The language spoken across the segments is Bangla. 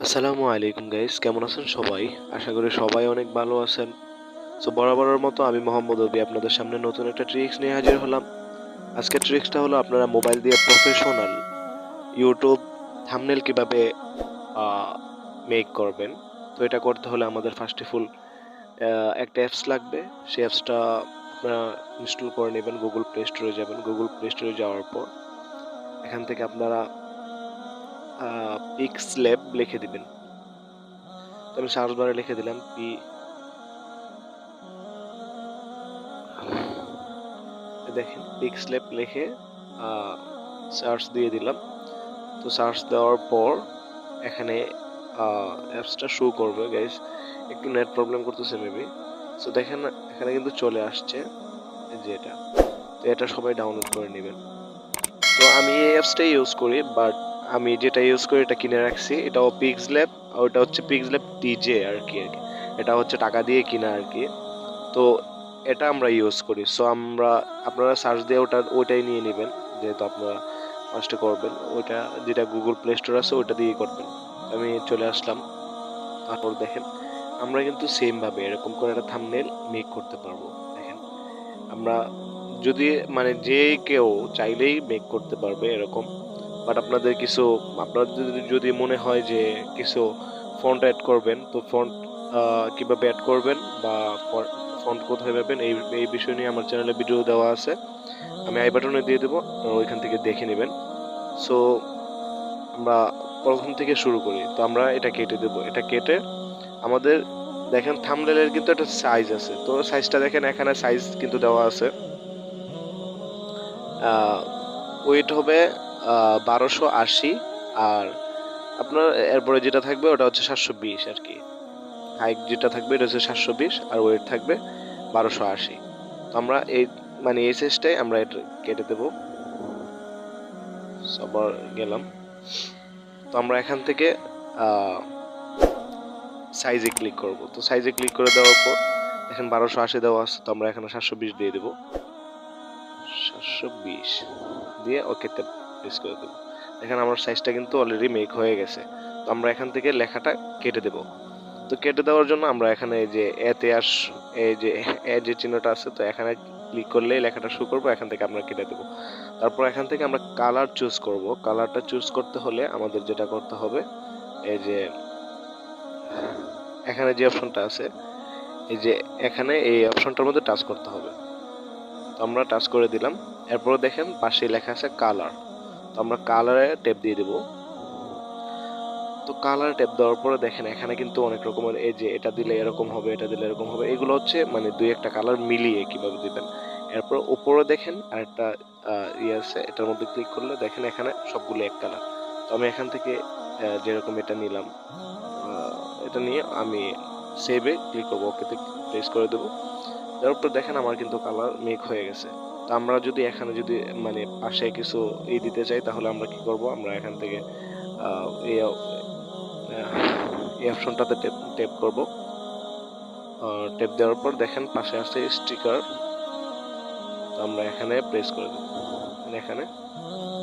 আসসালামু আলাইকুম গাইস, কেমন আছেন সবাই? আশা করি সবাই অনেক ভালো আছেন। সো বরাবরের মতো আমি মোহাম্মদ অবি আপনাদের সামনে নতুন একটা ট্রিক্স নিয়ে হাজির হলাম। আজকের ট্রিক্সটা হলো আপনারা মোবাইল দিয়ে প্রফেশনাল ইউটিউব থাম্বনেল কিভাবে মেক করবেন। তো এটা করতে হলে আমাদের ফার্স্ট অফ অল একটা অ্যাপস লাগবে। সেই অ্যাপসটা আপনারা ইনস্টল করে নেবেন। গুগল প্লে স্টোরে যাবেন। গুগল প্লে স্টোরে যাওয়ার পর এখান থেকে আপনারা পিক্সল্যাব লিখে দিবেন। তো আমি সার্চ বারে লিখে দিলাম দেখেন পিক্সল্যাব লিখে সার্চ দিয়ে দিলাম। তো সার্চ দেওয়ার পর এখানে অ্যাপসটা শো করবে গাইস। একটু নেট প্রবলেম করতেছে মেবি। সো দেখেন এখানে কিন্তু চলে আসছে যে এটা। তো এটা সবাই ডাউনলোড করে নেবেন। তো আমি এই অ্যাপসটাই ইউজ করি, বাট আমি যেটা ইউজ করি এটা কিনে রাখছি। এটাও পিক্সল্যাব, আর ওটা হচ্ছে পিক্সল্যাব টিজে আর কি। এটা হচ্ছে টাকা দিয়ে কিনা আর কি। তো এটা আমরা ইউজ করি। সো আপনারা সার্চ দিয়ে ওইটাই নিয়ে নেবেন, যেহেতু আপনারা ফার্স্টে করবেন ওইটা, যেটা গুগল প্লে স্টোর আছে ওইটা দিয়ে করবেন। আমি চলে আসলাম। তারপর দেখেন আমরা কিন্তু সেম ভাবে এরকম করে একটা থাম্বনেল মেক করতে পারবো। দেখেন আমরা যদি মানে যে কেউ চাইলেই মেক করতে পারবে এরকম। বাট আপনাদের যদি মনে হয় যে কিছু ফন্ট অ্যাড করবেন, তো ফন্ট কিভাবে অ্যাড করবেন বা ফন্ট কোথায় পাবেন এই এই বিষয় নিয়ে আমার চ্যানেলে ভিডিও দেওয়া আছে। আমি আই বাটনে দিয়ে দেবো, ওইখান থেকে দেখে নেবেন। সো আমরা প্রথম থেকে শুরু করি। তো আমরা এটা কেটে দেবো। এটা কেটে আমাদের দেখেন থাম্বনেলের কিন্তু একটা সাইজ আছে। তো সাইজটা দেখেন, এখানে সাইজ কিন্তু দেওয়া আছে। ওয়েট হবে 1280, আর আপনার এরপরে যেটা থাকবে ওটা হচ্ছে 720 আর কি। হাইট যেটা থাকবে এটা হচ্ছে 720, আর ওয়েট থাকবে 1280। তো আমরা এই সাইজটাই আমরা এটা কেটে দেবো। সবার গেলাম। তো আমরা এখান থেকে সাইজে ক্লিক করব। তো সাইজে ক্লিক করে দেওয়ার পর দেখেন 1280 দেওয়া আছে। তো আমরা এখানে 720 দিয়ে দেবো। 720 দিয়ে ওকেতে প্রেস করে দেবো। দেখেন আমার সাইজটা কিন্তু অলরেডি মেক হয়ে গেছে। তো আমরা এখান থেকে লেখাটা কেটে দেব। তো কেটে দেওয়ার জন্য আমরা এখানে এই যে চিহ্নটা আছে, তো এখানে ক্লিক করলেই লেখাটা শো করবো। এখান থেকে আমরা কেটে দেবো। তারপর এখান থেকে আমরা কালার চুজ করব। কালারটা চুজ করতে হলে আমাদের যেটা করতে হবে, এই যে এখানে যে অপশনটা আছে, এই যে এখানে এই অপশনটার মধ্যে টাচ করতে হবে। তো আমরা টাচ করে দিলাম। এরপর দেখেন পাশে লেখা আছে কালার। তো আমরা কালারে ট্যাপ দিয়ে দেব। তো কালার ট্যাপ দেওয়ার পরে দেখেন এখানে কিন্তু অনেক রকমের, এই যে এটা দিলে এরকম হবে, এটা দিলে এরকম হবে, এগুলো হচ্ছে মানে দুই একটা কালার মিলিয়ে কিভাবে দিবেন। এরপর উপরে দেখেন আরেকটা ইয়ে আছে, এটার মধ্যে ক্লিক করলে দেখেন এখানে সবগুলো এক কালার। তো আমি এখান থেকে যেরকম এটা নিলাম, এটা নিয়ে আমি সেভে ক্লিক করবো, ওকেতে প্রেস করে দেবো। তারপর দেখেন আমার কিন্তু কালার মেক হয়ে গেছে। তো আমরা যদি এখানে মানে পাশে কিছু দিতে চাই, তাহলে আমরা কি করব, আমরা এখান থেকে এই অপশনটাতে ট্যাপ করব। ট্যাপ দেওয়ার পর দেখেন পাশে আছে স্টিকার। তো আমরা এখানে প্রেস করে দেব। এখানে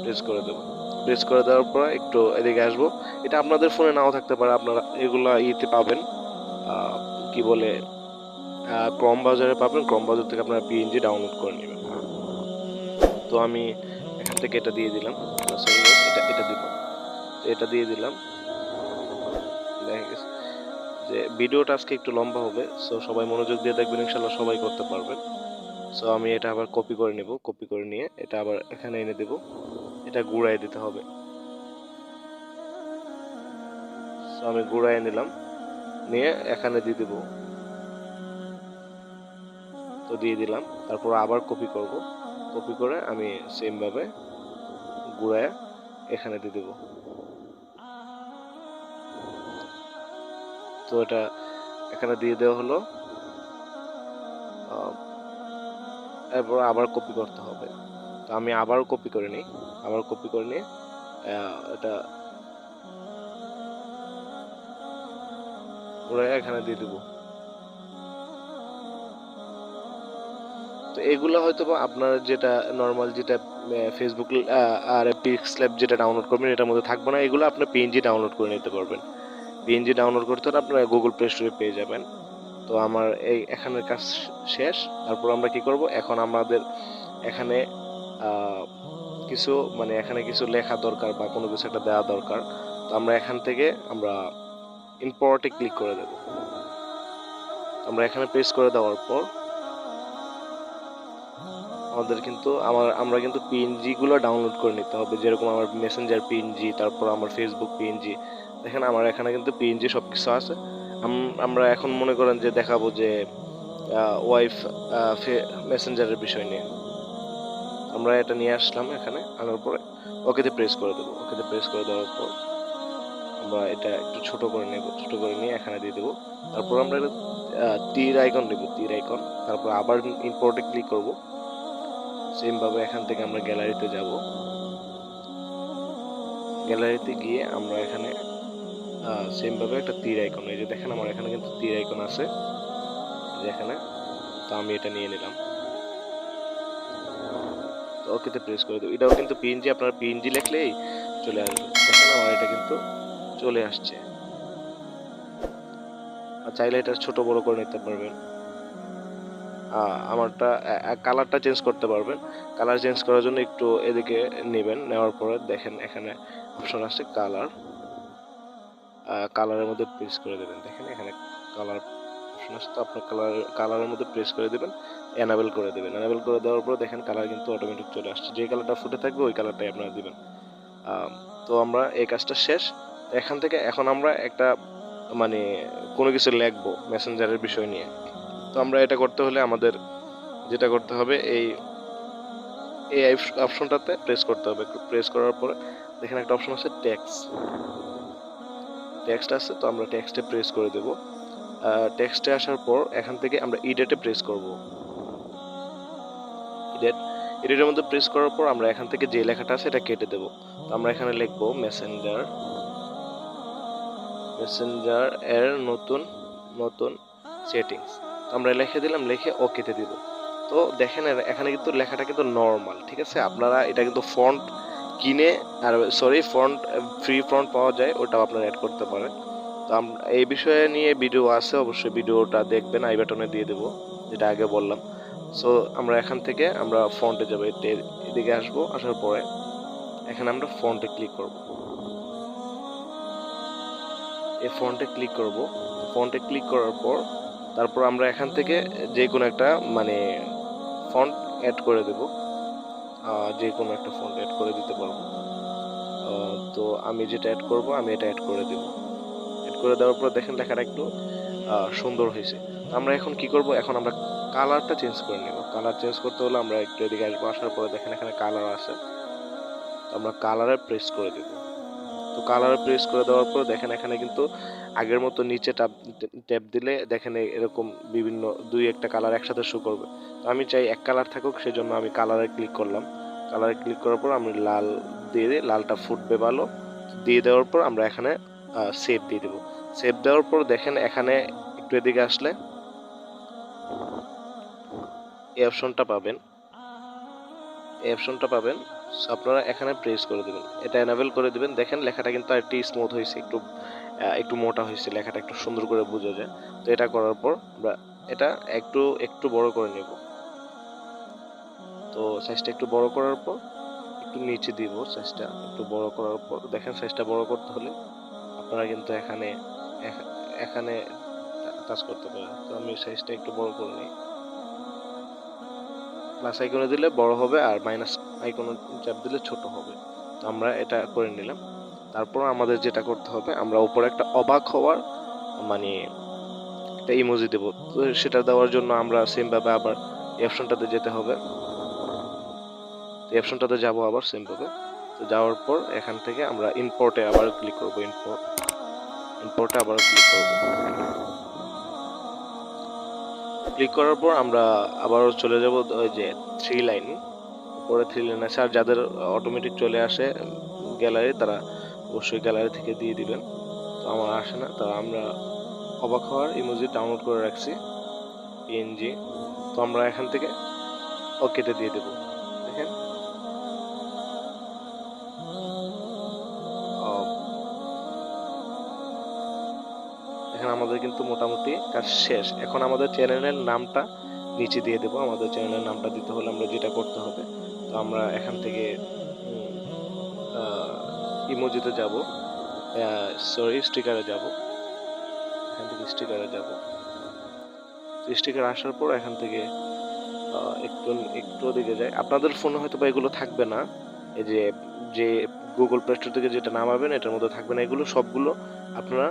প্রেস করে দেব। প্রেস করে দেওয়ার পর একটু এদিকে আসবো। এটা আপনাদের ফোনে নাও থাকতে পারে, আপনারা এগুলা পাবেন, কি বলে, ক্রম বাজারে পাবেন। ক্রম বাজার থেকে আপনারা পিএনজি ডাউনলোড করে নেবেন। তো আমি এখান থেকে এটা দিয়ে দিলাম। সরি, এটা দিব। এটা দিয়ে দিলাম। দেখা গেছে যে ভিডিওটা আজকে একটু লম্বা হবে। সো সবাই মনোযোগ দিয়ে দেখবেন, ইনশাল্লাহ সবাই করতে পারবেন। সো আমি এটা আবার কপি করে নেব। কপি করে নিয়ে এটা আবার এখানে এনে দেব। এটা গুঁড়ায় দিতে হবে। সো আমি গুঁড়ায় নিলাম, নিয়ে এখানে দিয়ে দেব। তো দিয়ে দিলাম। তারপর আবার কপি করব। কপি করে আমি সেম ভাবে গুঁড়ায় এখানে দিয়ে দেব। তো এটা এখানে দিয়ে দেওয়া হলো। এরপর আবার কপি করতে হবে। তো আমি আবার কপি করে নিই। আবার কপি করে নিয়ে এটা পুরো এখানে দিয়ে দেবো। তো এগুলো হয়তো বা আপনার যেটা নর্মাল, যেটা ফেসবুক আর পিক্সল্যাব যেটা ডাউনলোড করবেন এটার মধ্যে থাকবে না। এগুলো আপনার পিএনজি ডাউনলোড করে নিতে পারবেন। পিএনজি ডাউনলোড করতে হলে আপনারা গুগল প্লে স্টোরে পেয়ে যাবেন। তো আমার এই এখানের কাজ শেষ। তারপর আমরা কি করব, এখন আমাদের এখানে কিছু মানে এখানে কিছু লেখা দরকার বা কোনো কিছু একটা দেওয়া দরকার। তো আমরা এখান থেকে আমরা ইম্পোর্টে ক্লিক করে দেব। আমরা এখানে প্রেস করে দেওয়ার পর আমাদের কিন্তু আমরা কিন্তু পিএনজি গুলো ডাউনলোড করে নিতে হবে, যেরকম আমার মেসেঞ্জার পিএনজি, তারপর আমার ফেসবুক পিএনজি। দেখেন আমার এখানে কিন্তু পিএনজি সব কিছু আছে। আমরা এখন মনে করেন যে দেখাবো যে ওয়াইফ মেসেঞ্জারের বিষয় নিয়ে। আমরা এটা নিয়ে আসলাম, এখানে আনার পরে ওকেতে প্রেস করে দেবো। ওকেতে প্রেস করে দেওয়ার পর আমরা এটা একটু ছোট করে নেব, ছোট করে নিয়ে এখানে দিয়ে দেবো। তারপর আমরা এটা তীর আইকন দেবো, তীর আইকন। তারপর আবার ইম্পোর্টে ক্লিক করব। সেম ভাবে এখান থেকে আমরা গ্যালারিতে যাব। গ্যালারিতে গিয়ে আমরা এখানে সেম ভাবে একটা তীর আইকন, এই যে দেখেন আমার এখানে কিন্তু তীর আইকন আছে এখানে। তো আমি এটা নিয়ে নিলাম, তো ওকেতে প্রেস করে দেবো। এটাও কিন্তু পিএনজি, আপনার পিএনজি লিখলেই চলে আসবে। দেখেন আমার এটা কিন্তু চলে আসছে। আর চাইলে এটা ছোট বড় করে নিতে পারবেন। আমারটা কালারটা চেঞ্জ করতে পারবেন। কালার চেঞ্জ করার জন্য একটু এদিকে নেবেন, নেওয়ার পরে দেখেন এখানে অপশন আছে কালার। কালারের মধ্যে প্রেস করে দেবেন। দেখেন এখানে কালার অপশন আছে, তো আপনার কালারের মধ্যে প্রেস করে দেবেন, এনাবেল করে দেবেন। এনাবেল করে দেওয়ার পর দেখেন কালার কিন্তু অটোমেটিক চলে আসছে। যে কালারটা ফুটে থাকবে ওই কালারটাই আপনারা দিবেন। তো আমরা এই কাজটা শেষ। এখান থেকে এখন আমরা একটা মানে কোনো কিছু লিখবো মেসেঞ্জারের বিষয় নিয়ে। তো আমরা এটা করতে হলে আমাদের যেটা করতে হবে, এই অপশনটাতে প্রেস করতে হবে। প্রেস করার পরে দেখেন একটা অপশন আছে টেক্সট আছে, তো আমরা টেক্সটে প্রেস করে দেব। টেক্সটে আসার পর এখান থেকে আমরা ইডেটে প্রেস করব। এডিটের মধ্যে প্রেস করার পর আমরা এখান থেকে যে লেখাটা আছে এটা কেটে দেব। তো আমরা এখানে লিখব মেসেঞ্জার এর নতুন সেটিংস। তো আমরা লিখে দিলাম, লিখে ওকেতে দিব। তো দেখেন এখানে কিন্তু লেখাটা কিন্তু নরমাল, ঠিক আছে। আপনারা এটা কিন্তু ফন্ট কিনে আর ফন্ট ফ্রি ফন্ট পাওয়া যায়, ওটাও আপনারা অ্যাড করতে পারেন। তো এই বিষয়ে নিয়ে ভিডিও আছে, অবশ্যই ভিডিওটা দেখবেন, আই বাটনে দিয়ে দেবো, যেটা আগে বললাম। সো আমরা এখান থেকে আমরা ফন্টে যাবো, এদিকে আসবো, আসার পরে এখানে আমরা ফন্টে ক্লিক করব। এই ফন্টে ক্লিক করব। ফন্টে ক্লিক করার পর তারপর আমরা এখান থেকে যে কোনো একটা মানে ফন্ট অ্যাড করে দেব, যে কোনো একটা ফন্ট অ্যাড করে দিতে পারবো। তো আমি যেটা অ্যাড করব আমি এটা অ্যাড করে দেব। অ্যাড করে দেওয়ার পর দেখেন লেখাটা একটু সুন্দর হয়েছে। আমরা এখন কি করব, এখন আমরা কালারটা চেঞ্জ করে নেব। কালার চেঞ্জ করতে হলে আমরা একটু এদিকে আসবো, আসার পরে দেখেন এখানে কালার আছে, তো আমরা কালারে প্রেস করে দেব। তো কালারে প্রেস করে দেওয়ার পর দেখেন এখানে কিন্তু আগের মতো নিচে ট্যাপ দিলে দেখেন এরকম বিভিন্ন দুই একটা কালার একসাথে শো করবে। তো আমি চাই এক কালার থাকুক, সেজন্য আমি কালারে ক্লিক করলাম। কালারে ক্লিক করার পর আমি লাল দিয়ে দিই, লালটা ফুটবে ভালো। দিয়ে দেওয়ার পর আমরা এখানে সেভ দিয়ে দেবো। সেভ দেওয়ার পর দেখেন এখানে একটু এদিকে আসলে এই অপশনটা পাবেন, আপনারা এখানে প্রেস করে দেবেন, এটা এনাবেল করে দিবেন। দেখেন লেখাটা কিন্তু একটু স্মুথ হয়েছে, একটু মোটা হয়েছে, লেখাটা একটু সুন্দর করে বোঝা যায়। তো এটা করার পর আমরা এটা একটু বড় করে নেব। তো সাইজটা একটু বড় করার পর একটু নিচে দিব, সাইজটা একটু বড় করার পর দেখেন সাইজটা বড় করতে হলে আপনারা কিন্তু এখানে টাচ করতে পারেন। তো আমি সাইজটা একটু বড় করে নিই। প্লাস আইকনে দিলে বড় হবে আর মাইনাস আইকনে চাপ দিলে ছোট হবে। তো আমরা এটা করে নিলাম। তারপর আমাদের যেটা করতে হবে, আমরা উপরে একটা অবাক হওয়ার মানে একটা ইমোজি দেব। তো সেটা দেওয়ার জন্য আমরা সেম ভাবে আবার এই অপশনটাতে যেতে হবে। এই অপশনটাতে যাব আবার সেম ভাবে। তো যাওয়ার পর এখান থেকে আমরা ইম্পোর্টে আবার ক্লিক করব। ইম্পোর্টে আবার ক্লিক করব। ক্লিক করার পর আমরা আবারও চলে যাব ওই যে থ্রি লাইন, উপরে থ্রি লাইন আছে। আর যাদের অটোমেটিক চলে আসে গ্যালারি, তারা অবশ্যই গ্যালারি থেকে দিয়ে দিবেন। তো আমার আসে না, তো আমরা অবাক হওয়ার ইমোজি ডাউনলোড করে রাখছি পিএনজি। তো আমরা এখান থেকে ওকেতে দিয়ে দেব। দেখেন দেখেন আমাদের কিন্তু মোটামুটি কাজ শেষ। এখন আমাদের চ্যানেলের নামটা নিচে দিয়ে দেবো। আমাদের চ্যানেলের নামটা দিতে হলে আমরা যেটা করতে হবে, তো আমরা এখান থেকে ইমোজিতে যাব, সরি স্টিকারে যাব। এখান থেকে স্টিকারে যাব। স্টিকার আসার পর এখান থেকে একটু একটু দিকে যায়। আপনাদের ফোনে হয়তো বা এগুলো থাকবে না, এই যে যে গুগল প্লে স্টোর থেকে যেটা নামাবেন এটার মধ্যে থাকবে না। এগুলো সবগুলো আপনারা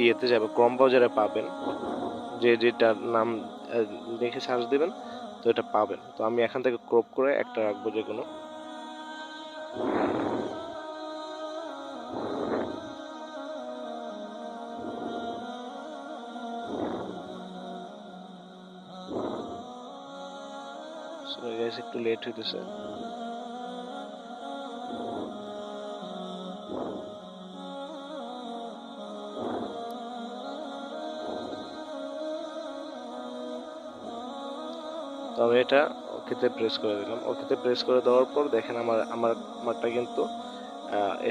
ইয়েতে যাবে, ক্রম ব্রাউজারে পাবেন, যে যেটার নাম লিখে সার্চ দিবেন তো এটা পাবেন। তো আমি এখান থেকে ক্রপ করে একটা রাখবো যে কোনো। একটু লেট হইতেছে। তো আমি এটা ওকেতে প্রেস করে দিলাম। ওকেতে প্রেস করে দেওয়ার পর দেখেন আমারটা কিন্তু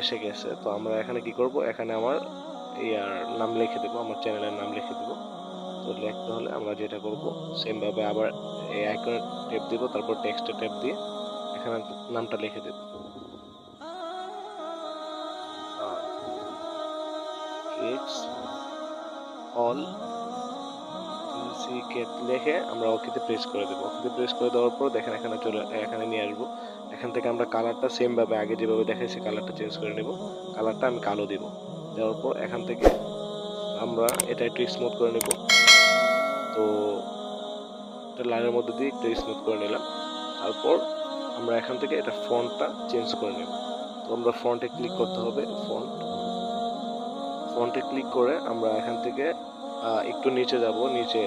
এসে গেছে। তো আমরা এখানে কি করব, এখানে আমার ইয়ার নাম লিখে দেবো, আমার চ্যানেলের নাম লিখে দেবো। তো লিখতে হলে আমরা যেটা করব সেম ভাবে আবার এই আইকনে ট্যাপ দিব, তারপর টেক্সটে ট্যাপ দিয়ে এখানে নামটা লিখে দেব। অল লিখে আমরা ওকেতে প্রেস করে দেবো। ওকেতে প্রেস করে দেওয়ার পর দেখেন এখানে নিয়ে আসবো। এখান থেকে আমরা কালারটা সেম ভাবে আগে যেভাবে দেখাইছি কালারটা চেঞ্জ করে নেব। কালারটা আমি কালো দিব। দেওয়ার পর এখান থেকে আমরা এটা একটু স্মুথ করে নেব। তো এটা লাইনের মধ্যে দিয়ে একটু স্মুথ করে নিলাম। তারপর আমরা এখান থেকে এটা ফন্টটা চেঞ্জ করে নেব। তো আমরা ফন্টে ক্লিক করতে হবে। ফন্টে ক্লিক করে আমরা এখান থেকে একটু নিচে যাব। নিচে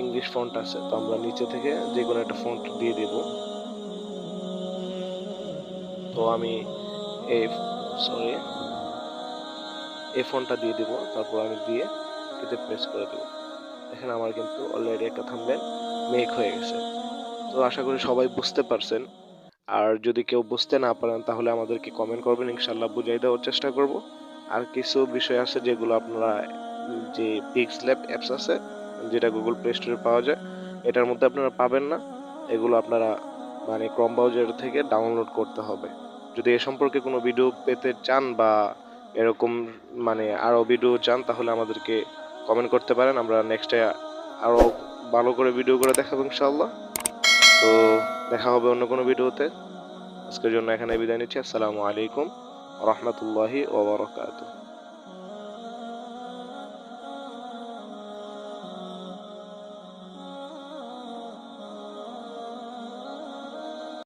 ইংলিশ ফন্ট আছে, তো আমরা নিচে থেকে যে কোনো একটা ফন্ট দিয়ে দেব। তো আমি এই ফন্টটা দিয়ে দিব। তারপর আমি দিয়ে এতে প্রেস করে দেব। দেখেন আমার কিন্তু অলরেডি একটা থাম্বনেল মেক হয়ে গেছে। তো আশা করি সবাই বুঝতে পারছেন। আর যদি কেউ বুঝতে না পারেন তাহলে আমাদেরকে কমেন্ট করবেন, ইনশাল্লাহ বুঝাই দেওয়ার চেষ্টা করব। আর কিছু বিষয় আছে যেগুলো আপনারা, যে পিক্সল্যাব অ্যাপস আছে যেটা গুগল প্লে স্টোরে পাওয়া যায়, এটার মধ্যে আপনারা পাবেন না। এগুলো আপনারা মানে ক্রম ব্রাউজার থেকে ডাউনলোড করতে হবে। যদি এ সম্পর্কে কোনো ভিডিও পেতে চান বা এরকম মানে আরও ভিডিও চান তাহলে আমাদেরকে কমেন্ট করতে পারেন। আমরা নেক্সটে আরও ভালো করে ভিডিও করে দেখাবো ইনশাআল্লাহ। তো দেখা হবে অন্য কোনো ভিডিওতে। আজকের জন্য এখানে বিদায় নিচ্ছি। আসসালামু আলাইকুম ওয়া রাহমাতুল্লাহি ওয়া বারাকাতুহু।